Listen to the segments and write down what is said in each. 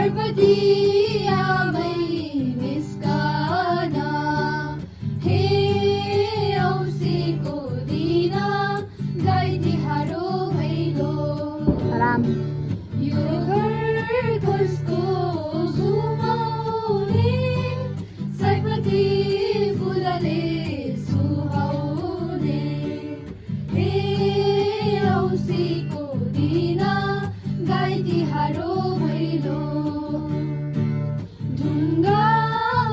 पार्वती आमै निस्कन हे औँसीको दिन गाई तिहारो भैलो यो घर कसको घुमाउने सयपत्री फुलले सुहाउने हे औँसीको दिन गाई तिहारो भैलो ढुङ्गा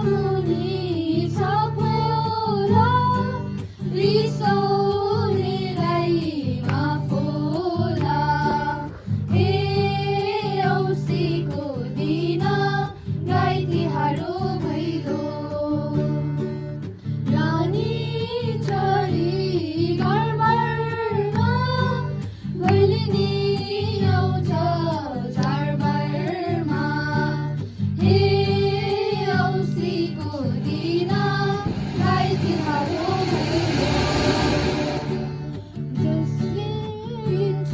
मुनि सफोला रिसाउने गाईमा फोला हे औँसीको दिन गाई तिहारो भैलो रानी चरी घरबारमा भैलिनी आउँछ चाडबाडमा हे औँसीको दिन गाई तिहारो भैलो जसले लिन्छ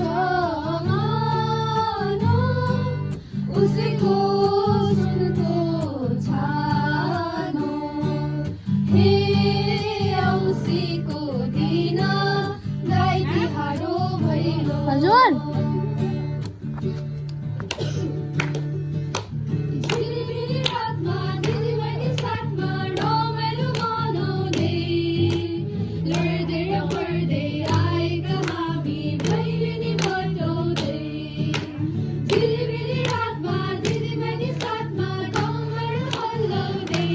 मानो उसैको सुनको छानो हे औँसीको दिन गाई तिहारो भैलो हजुर झिलिमिली रातमा दिदीबहिनी साथमा रमाइलो मनाउँदै लड्दै र पढ्दै आएका हामी भैलेनी बजाउँदै झिलिमिली रातमा दिदीबहिनी साथमा कम्मर हल्लाउँदै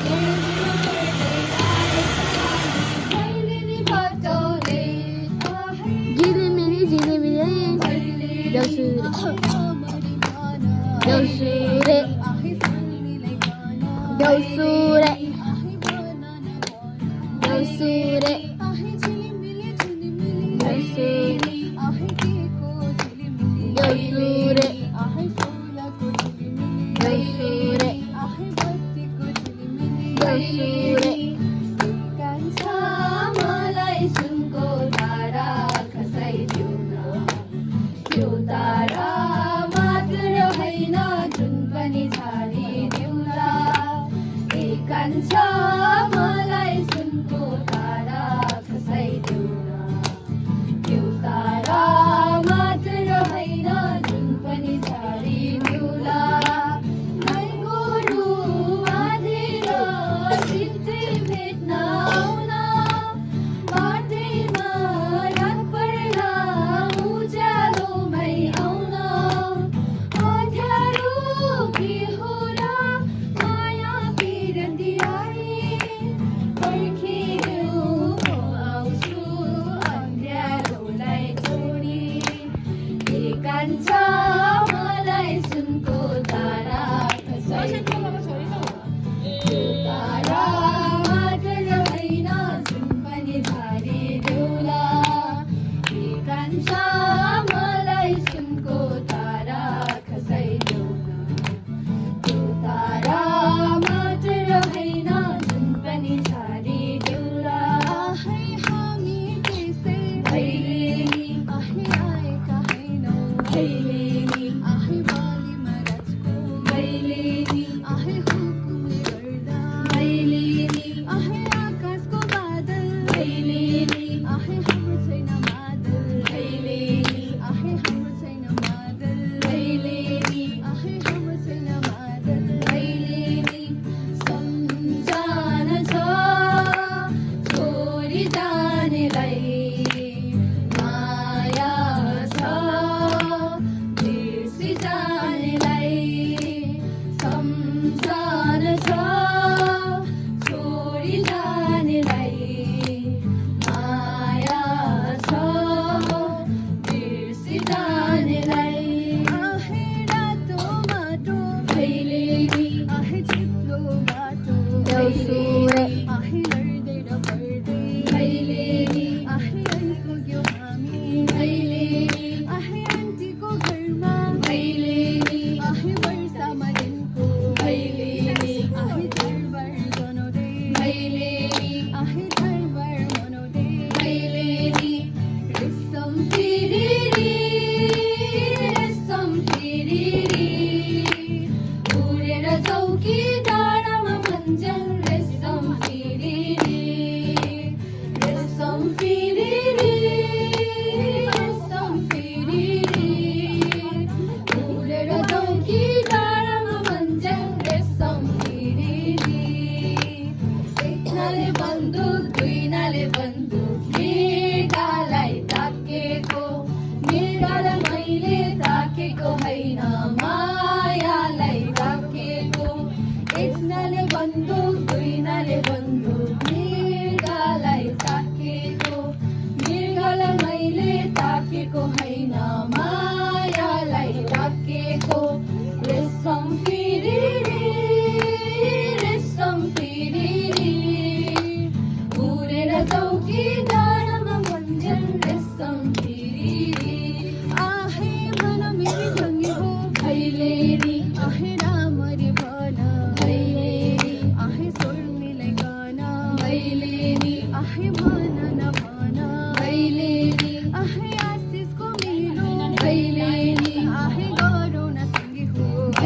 लड्दै र पढ्दै आएका हामी भैलेनी बजाउँदै झिलिमिली झिलिमिली देउसुरे देउसुरे देउसुरे देउसुरे देउसुरे देउसुरे कान्छा मलाई सुनको तारा खसाइदेऊ न त्यो तारा मात्र होइन जुन पनि छाडिदेऊला ए कान्छा मलाई सुनको तारा खसाइदेऊ न त्यो तारा मात्र होइन जुन पनि छाडिदेऊला गाई गोरु बाँधेर सिधै भेट्न आउन बाटैमा रात पर्ला उज्यालोमै आउन अँध्यारो के हो र माया फिरन्ती आई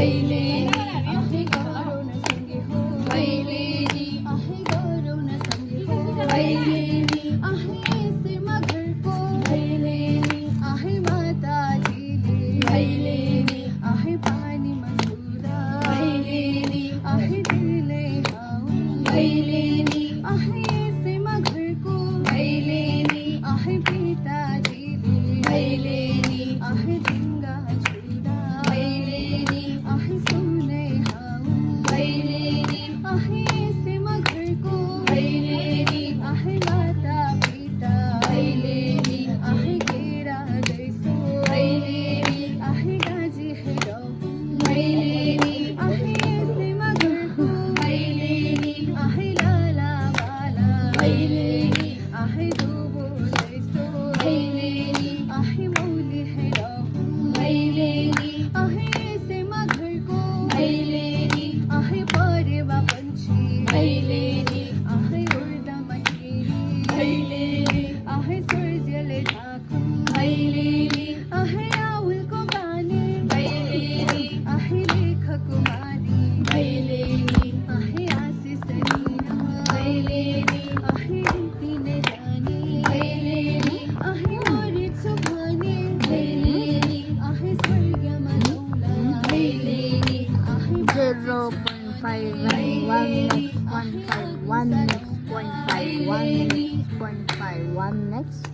भैलेनी आहे गौरव न संगे हो भैलेनी आहे गौरव न संगे हो भैलेनी आहे सीमा घर को भैलेनी आहे माता जिले भैलेनी आहे पाणी मसुरा भैलेनी आहे दिले हाऊ भैलेनी आहे सीमा घर को भैलेनी आहे पिता जिले भैलेनी आहे डिंगा झुलदा भैलेनी आहे सोने हाऊ भैलेनी आहे सीमा घर को भैलेनी आहे माता पिता भैलेनी आहे गेरा जैसो भैलेनी आहे गाजी है राहू भैलेनी आहे सीमा घर को भैलेनी आहे लाला बाला भैलेनी आहे डुबो जैसो भैलेनी आहे मौली है राहू भैलेनी आहे सीमा घर को भैलेनी आहे परेवा पंछी भैलेनी आहे उर्दा मंगेरी भैलेनी आहे सर्जले ठाकुर भैलेनी आहे राहुल को गाने भैलेनी आहे लेखक कुमारी भैलेनी आहे आशीष नीना भैलेनी आहे रीतीने जाने भैलेनी आहे मोरित सुभाने भैलेनी आहे स्वर्ग मनोला भैलेनी आहे 0.51 next 1.51 next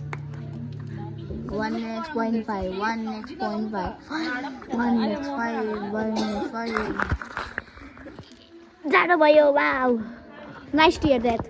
1 next 0.51 next 0.5 1 next 5 1 next 5 जाडो भयो wow nice to hear that